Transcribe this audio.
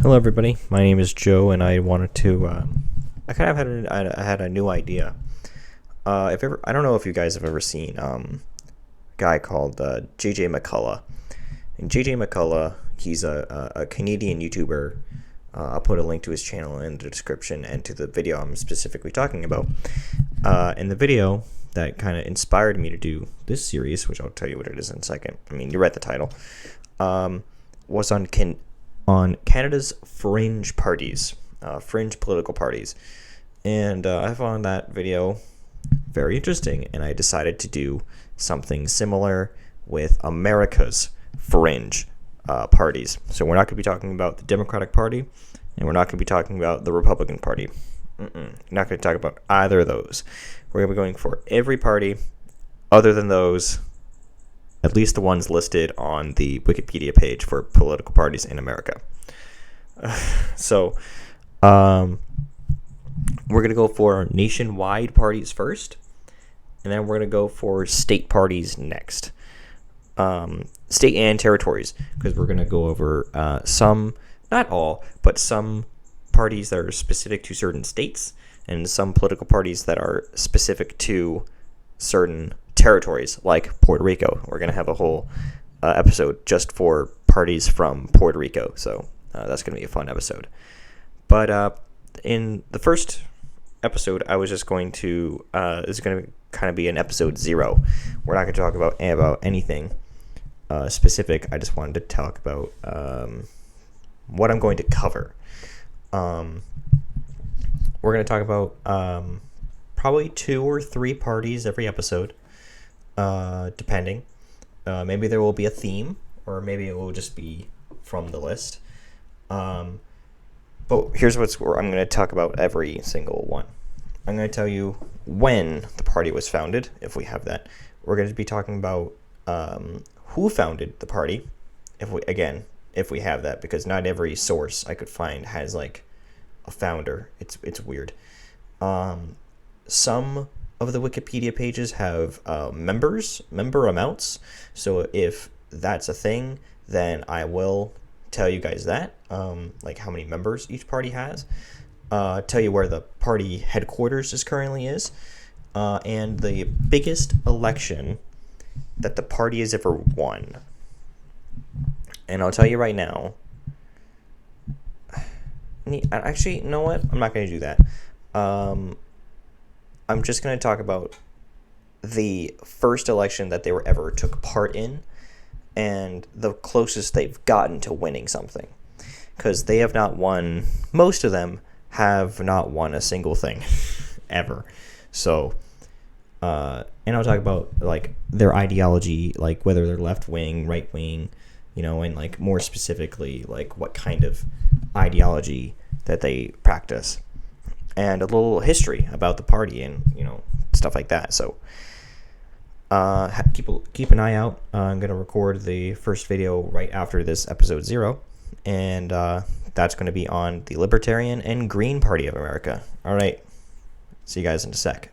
Hello, everybody. My name is Joe, and I wanted to. I kind of had a new idea. If ever, I don't know if you guys have ever seen a guy called JJ McCullough. And JJ McCullough, he's a Canadian YouTuber. I'll put a link to his channel in the description and to the video I'm specifically talking about. And the video that kind of inspired me to do this series, which I'll tell you what it is in a second. I mean, you read the title. Was on Canada's fringe parties, fringe political parties. And I found that video very interesting, and I decided to do something similar with America's fringe parties. So we're not going to be talking about the Democratic Party, and we're not going to be talking about the Republican Party. We're not going to talk about either of those. We're going to be going for every party other than those, at least the ones listed on the Wikipedia page for political parties in America. So, we're going to go for nationwide parties first, and then we're going to go for state parties next. State and territories, because we're going to go over some, not all, but some parties that are specific to certain states, and some political parties that are specific to certain territories, like Puerto Rico. We're going to have a whole episode just for parties from Puerto Rico, so that's going to be a fun episode. But in the first episode, I was just going to this is going to kind of be an episode 0. We're not going to talk about anything specific. I just wanted to talk about what I'm going to cover. We're going to talk about probably 2 or 3 parties every episode, depending. Maybe there will be a theme, or maybe it will just be from the list. But here's I'm going to talk about every single one. I'm going to tell you when the party was founded, if we have that. We're going to be talking about who founded the party, if we have that, because not every source I could find has like a founder. It's weird. Some of the Wikipedia pages have member amounts. So if that's a thing, then I will tell you guys that, like how many members each party has, tell you where the party headquarters currently is, and the biggest election that the party has ever won. And I'll tell you right now, actually, you know what? I'm not going to do that. I'm just going to talk about the first election that they ever took part in, and the closest they've gotten to winning something, because they have not won. Most of them have not won a single thing ever. So, and I'll talk about like their ideology, like whether they're left wing, right wing, and like more specifically, like what kind of ideology that they practice, and a little history about the party, and stuff like that. So keep an eye out. I'm going to record the first video right after this episode 0, and that's going to be on the Libertarian and Green Party of America. All right, see you guys in a sec.